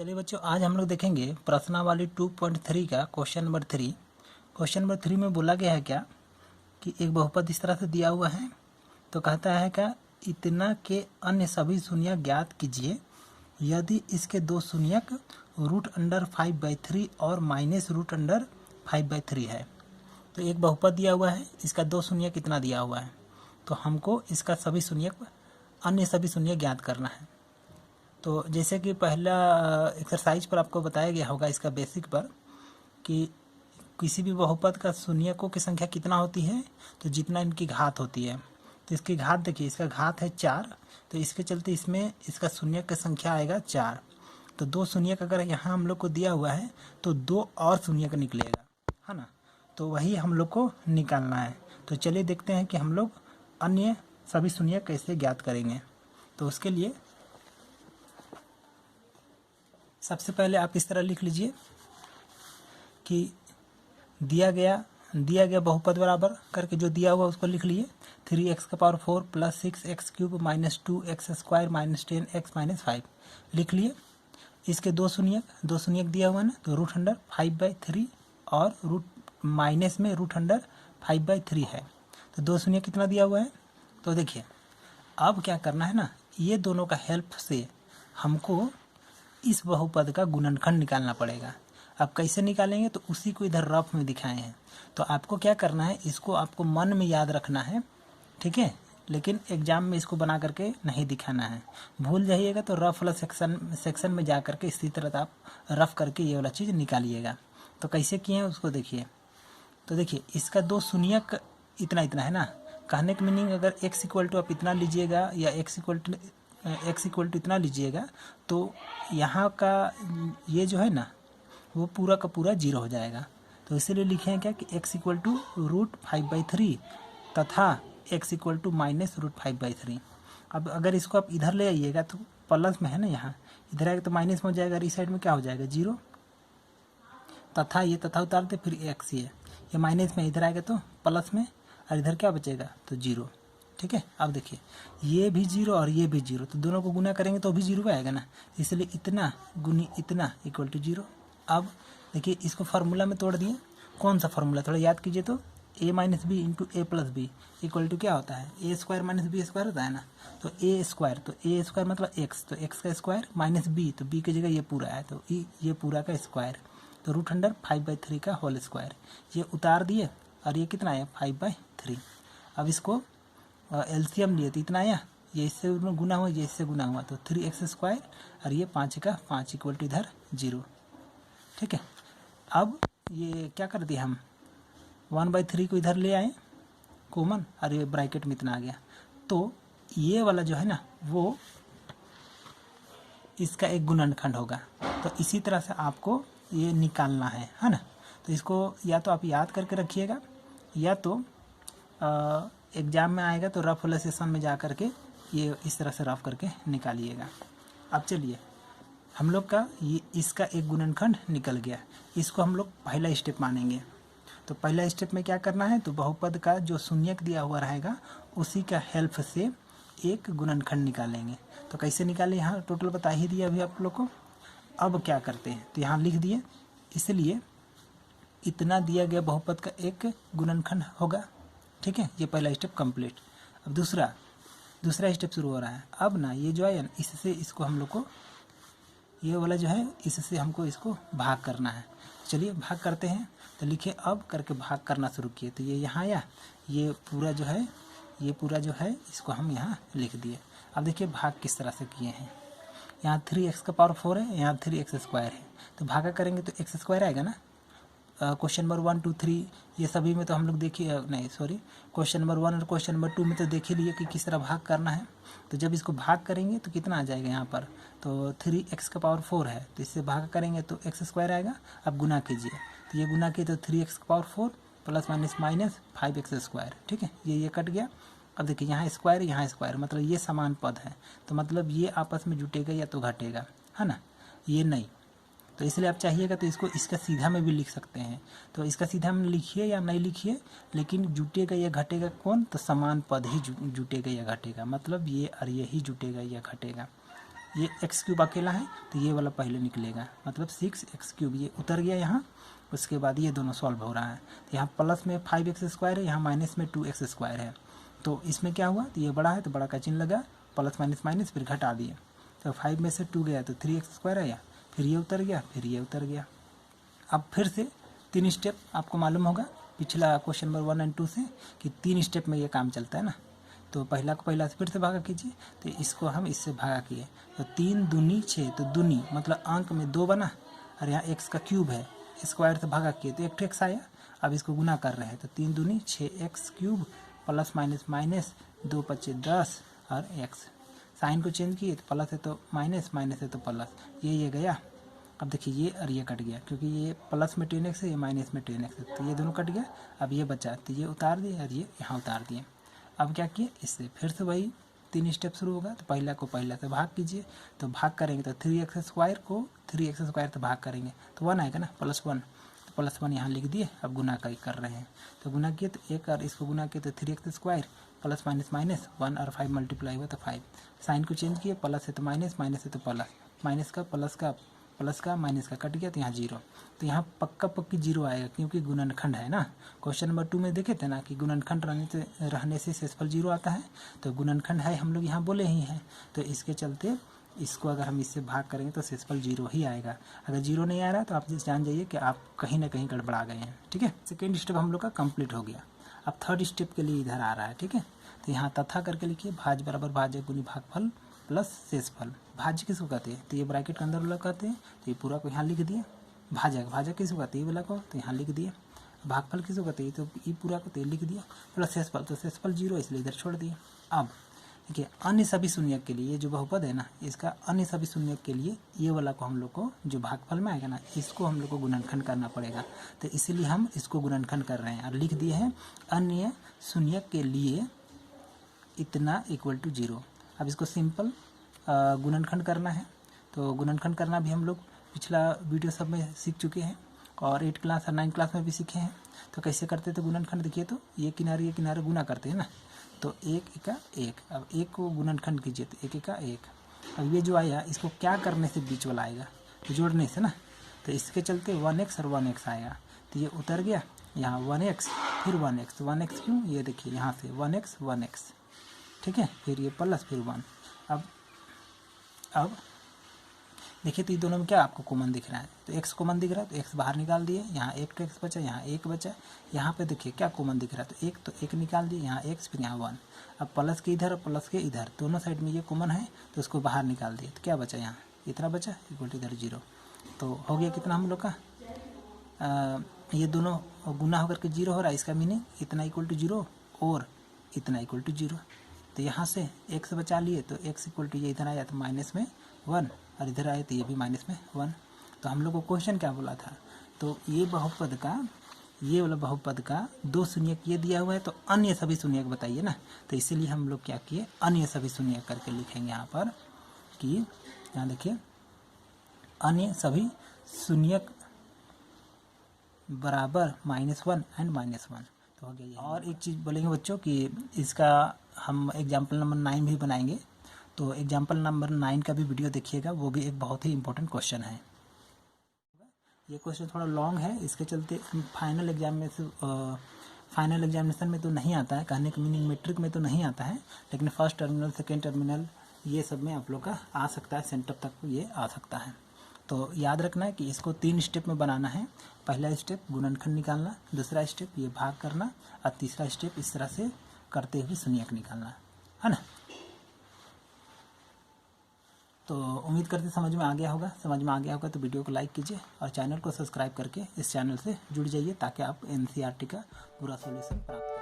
चलिए बच्चों, आज हम लोग देखेंगे प्रश्नावली 2.3 का क्वेश्चन नंबर 3। क्वेश्चन नंबर 3 में बोला गया है क्या कि एक बहुपद इस तरह से दिया हुआ है, तो कहता है क्या इतना के अन्य सभी शून्यक ज्ञात कीजिए यदि इसके दो शून्यक √5/3 और -√5/3 है। तो एक बहुपद दिया हुआ है, इसका दो शून्यक कितना दिया हुआ है, तो हमको इसका सभी शून्यक अन्य सभी शून्यक ज्ञात करना है। तो जैसे कि पहला एक्सरसाइज पर आपको बताया गया होगा इसका बेसिक पर कि किसी भी बहुपद का शून्यकों की संख्या कितना होती है, तो जितना इनकी घात होती है। तो इसकी घात देखिए, इसका घात है 4, तो इसके चलते इसमें इसका शून्यक की संख्या आएगा 4। तो दो शून्यक अगर यहाँ हम लोग को दिया हुआ है तो दो और शून्यक निकलेगा, है ना। तो वही हम लोग को निकालना है। तो चलिए देखते हैं कि हम लोग अन्य सभी शून्यक कैसे ज्ञात करेंगे। तो उसके लिए सबसे पहले आप इस तरह लिख लीजिए कि दिया गया बहुपद बराबर करके जो दिया हुआ उसको लिख लिए 3x⁴ + 6x³ - 2x² - 10x - 5 लिख लिए। इसके दो शून्यक दिया हुआ ना, तो √5/3 और माइनस में √5/3 है। तो दो शून्यक कितना दिया हुआ है, तो देखिए अब क्या करना है ना, ये दोनों का हेल्प से हमको इस बहुपद का गुणनखंड निकालना पड़ेगा। अब कैसे निकालेंगे, तो उसी को इधर रफ में दिखाए हैं। तो आपको क्या करना है, इसको आपको मन में याद रखना है, ठीक है, लेकिन एग्जाम में इसको बना करके नहीं दिखाना है। भूल जाइएगा तो रफ वाला सेक्शन में जा करके इसी तरह आप रफ करके ये वाला चीज़ निकालिएगा। तो कैसे किए हैं उसको देखिए। तो देखिए इसका दो शून्यक इतना है ना, कहने का मीनिंग अगर x= आप इतना लीजिएगा या x= इतना लीजिएगा, तो यहाँ का ये जो है ना वो पूरा का पूरा 0 हो जाएगा। तो इसीलिए लिखे हैं क्या कि x = √5/3 तथा x = -√5/3। अब अगर इसको आप इधर ले आइएगा तो प्लस में है ना, यहाँ इधर आएगा तो माइनस में हो जाएगा, इस साइड में क्या हो जाएगा 0, तथा ये तथा उतारते फिर x ये माइनस में इधर आएगा तो प्लस में, और इधर क्या बचेगा तो 0, ठीक है। अब देखिए ये भी 0 और ये भी 0, तो दोनों को गुना करेंगे तो भी 0 आएगा ना, इसलिए इतना गुनी इतना = 0। अब देखिए इसको फार्मूला में तोड़ दिए। कौन सा फार्मूला, थोड़ा याद कीजिए तो a - b × a + b = क्या होता है, a² - b² होता है ना। तो a² तो a² मतलब x, तो x का स्क्वायर माइनस b, तो b की जगह ये पूरा है तो ये पूरा का स्क्वायर, तो √5/3 का होल स्क्वायर ये उतार दिए, और ये कितना आया 5/3। अब इसको एलसीएम लिए तो इतना आया, ये इससे गुना हुआ, ये इससे गुना हुआ, तो 3x² और ये 5 का 5 = इधर 0, ठीक है। अब ये क्या कर दिया, हम 1/3 को इधर ले आए कॉमन, और ये ब्रैकेट में इतना आ गया। तो ये वाला जो है ना वो इसका एक गुणनखंड होगा। तो इसी तरह से आपको ये निकालना है ना। तो इसको या तो आप याद करके रखिएगा, या तो एग्ज़ाम में आएगा तो रफ वाला सेशन में जा करके ये इस तरह से रफ करके निकालिएगा। अब चलिए हम लोग का ये इसका एक गुणनखंड निकल गया, इसको हम लोग पहला स्टेप मानेंगे। तो पहला स्टेप में क्या करना है, तो बहुपद का जो शून्यक दिया हुआ रहेगा उसी का हेल्प से एक गुणनखंड निकालेंगे। तो कैसे निकालें, यहाँ टोटल बता ही दिया अभी आप लोग को। अब क्या करते हैं, तो यहाँ लिख दिए, इसलिए इतना दिया गया बहुपद का एक गुणनखंड होगा, ठीक है। ये पहला स्टेप कंप्लीट। अब दूसरा स्टेप शुरू हो रहा है। अब ना ये जो है ना, इससे इसको हम लोग को ये वाला जो है इससे हमको इसको भाग करना है। चलिए भाग करते हैं। तो लिखिए अब करके भाग करना शुरू किए, तो ये यहाँ आया, ये पूरा जो है इसको हम यहाँ लिख दिए। अब देखिए भाग किस तरह से किए हैं, यहाँ 3x⁴ है, यहाँ 3x² है, तो भागा करेंगे तो x² आएगा ना। क्वेश्चन नंबर 1, 2, 3 ये सभी में तो हम लोग देखिए, नहीं सॉरी, क्वेश्चन नंबर 1 और क्वेश्चन नंबर 2 में तो देख ही लिए कि किस तरह भाग करना है। तो जब इसको भाग करेंगे तो कितना आ जाएगा यहाँ पर, तो 3x⁴ है, तो इससे भाग करेंगे तो x² आएगा। अब गुना कीजिए, तो ये गुना किए तो 3x⁴ ± -5x², ठीक है, ये कट गया। अब देखिए यहाँ स्क्वायर मतलब ये समान पद है, तो मतलब ये आपस में जुटेगा या तो घटेगा, है ना, ये नहीं। तो इसलिए आप चाहिएगा तो इसका सीधा में भी लिख सकते हैं। तो इसका सीधा में लिखिए या नहीं लिखिए, लेकिन जुटेगा या घटेगा कौन, तो समान पद ही जुटेगा या घटेगा, मतलब ये और ये ही जुटेगा या घटेगा। ये एक्स क्यूब अकेला है तो ये वाला पहले निकलेगा, मतलब 6x³ ये उतर गया यहाँ। उसके बाद ये दोनों सॉल्व हो रहा है, तो यहाँ प्लस में 5x² है, यहाँ माइनस में 2x² है। तो इसमें क्या हुआ, तो ये बड़ा है तो बड़ा का चिन्ह लगा, प्लस माइनस माइनस फिर घटा दिए, तो 5 में से 2 गया तो 3x² आया, फिर ये उतर गया, फिर ये उतर गया। अब फिर से 3 स्टेप आपको मालूम होगा पिछला क्वेश्चन नंबर 1 और 2 से कि 3 स्टेप में ये काम चलता है ना। तो पहला को पहला से फिर से भागा कीजिए, तो इसको हम इससे भागा किए, तो 3 दूनी 6, तो दूनी मतलब अंक में 2 बना, और यहाँ x का क्यूब है, स्क्वायर से भागा किए तो 1 x आया। अब इसको गुना कर रहे हैं, तो 3 दूनी 6x³ प्लस माइनस माइनस 2 पच्चे 10 और x। साइन को चेंज किए तो प्लस है तो माइनस, माइनस है तो प्लस, ये गया। अब देखिए ये और ये कट गया, क्योंकि ये प्लस में 10x है, ये माइनस में 10x है, तो ये दोनों कट गया। अब ये बचा तो ये उतार दिए और ये यहाँ उतार दिए। अब क्या किए, इससे फिर से वही 3 स्टेप शुरू होगा। तो पहला को पहला से भाग कीजिए, तो भाग करेंगे तो 3x² को 3x² से भाग करेंगे तो 1 आएगा ना, +1, तो +1 यहाँ लिख दिए। अब गुना कर रहे हैं, तो गुना किए तो 1 और इसको गुना किए तो 3x² प्लस माइनस माइनस 1 और 5 मल्टीप्लाई हुआ तो 5। साइन को चेंज किए, प्लस है तो माइनस, माइनस है तो प्लस, माइनस का प्लस का माइनस का कट गया, तो यहाँ 0। तो यहाँ पक्का पक्की 0 आएगा, क्योंकि गुणनखंड है ना। क्वेश्चन नंबर 2 में देखे थे ना कि गुणनखंड रहने से शेषफल 0 आता है, तो गुणनखंड है हम लोग यहाँ बोले ही हैं, तो इसके चलते इसको अगर हम इससे भाग करेंगे तो शेषफल 0 ही आएगा। अगर 0 नहीं आ रहा है तो आप जान जाइए कि आप कहीं ना कहीं गड़बड़ा गए हैं, ठीक है। सेकेंड स्टेप हम लोग का कंप्लीट हो गया। अब थर्ड स्टेप के लिए इधर आ रहा है, ठीक है। तो यहाँ तथा करके लिखिए, भाज्य बराबर भाज्य गुनी भागफल प्लस शेषफल। भाज्य किसको कहते हैं, तो ये ब्रैकेट के अंदर वाला कहते हैं, तो ये पूरा को यहाँ लिख दिए। भाजक किसको कहते हैं, ये वाला को तो यहाँ लिख दिए। भागफल किसको कहते हैं, तो ये पूरा को तो लिख दिया, प्लस शेषफल, तो शेषफल 0 इसलिए इधर छोड़ दिए। अब देखिए अन्य सभी शून्यक के लिए, ये जो बहुपद है ना, इसका अन्य सभी शून्यक के लिए ये वाला को हम लोग को जो भागफल में आएगा ना, इसको हम लोग को गुणनखंड करना पड़ेगा। तो इसीलिए हम इसको गुणनखंड कर रहे हैं और लिख दिए हैं अन्य शून्यक के लिए इतना = 0। अब इसको सिंपल गुणनखंड करना है, तो गुणनखंड करना भी हम लोग पिछला वीडियो सब में सीख चुके हैं और 8 क्लास और 9 क्लास में भी सीखे हैं। तो कैसे करते थे गुणनखंड, देखिए तो ये किनारे गुना करते हैं ना, तो 1 × 1। अब 1 को गुणनखंड कीजिए तो 1 × 1। अब ये जो आया इसको क्या करने से बीच वाला आएगा, तो जोड़ने से ना, तो इसके चलते 1x और 1x आएगा, तो ये उतर गया यहाँ 1x फिर 1x, 1x क्यों, ये देखिए यहाँ से 1x, ठीक है, फिर ये प्लस फिर 1। अब देखिए तो ये दोनों में क्या आपको कॉमन दिख रहा है, तो x कॉमन दिख रहा है तो x बाहर निकाल दिए, यहाँ 1 तो x बचा, यहाँ 1 बचा, यहाँ पे देखिए क्या कॉमन दिख रहा है, तो 1 निकाल दिए, यहाँ x फिर यहाँ 1। अब प्लस के इधर और प्लस के इधर दोनों साइड में ये कॉमन है, तो उसको बाहर निकाल दिए, तो क्या बचा, यहाँ इतना बचा = इधर 0। तो हो गया कितना हम लोग का, ये दोनों गुना होकर के 0 हो रहा है, इसका मीनिंग इतना = 0 और इतना = 0। तो यहाँ से x बचा लिए, तो x = ये इधर आया तो माइनस में 1 और इधर आए तो ये भी माइनस में 1। तो हम लोग को क्वेश्चन क्या बोला था, तो ये बहुपद का, ये वाला बहुपद का 2 शून्यक ये दिया हुआ है, तो अन्य सभी शून्यक बताइए ना। तो इसीलिए हम लोग क्या किए, अन्य सभी शून्यक करके लिखेंगे यहाँ पर कि यहाँ देखिए अन्य सभी शून्यक बराबर -1 एंड -1। तो हो गया ये। और एक चीज़ बोलेंगे बच्चों कि इसका हम एग्जाम्पल नंबर 9 भी बनाएंगे, तो एग्जाम्पल नंबर 9 का भी वीडियो देखिएगा, वो भी एक बहुत ही इंपॉर्टेंट क्वेश्चन है। ये क्वेश्चन थोड़ा लॉन्ग है, इसके चलते फाइनल एग्जामिनेशन में तो नहीं आता है, कहने का मीनिंग मैट्रिक में तो नहीं आता है, लेकिन फर्स्ट टर्मिनल, सेकेंड टर्मिनल, ये सब में आप लोग का आ सकता है, सेंटर तक ये आ सकता है। तो याद रखना है कि इसको 3 स्टेप में बनाना है। पहला स्टेप गुणनखंड निकालना, दूसरा स्टेप ये भाग करना, और तीसरा स्टेप इस तरह से करते हुए शून्यक निकालना, है ना। तो उम्मीद करते समझ में आ गया होगा। समझ में आ गया होगा तो वीडियो को लाइक कीजिए और चैनल को सब्सक्राइब करके इस चैनल से जुड़ जाइए, ताकि आप NCERT का पूरा सॉल्यूशन प्राप्त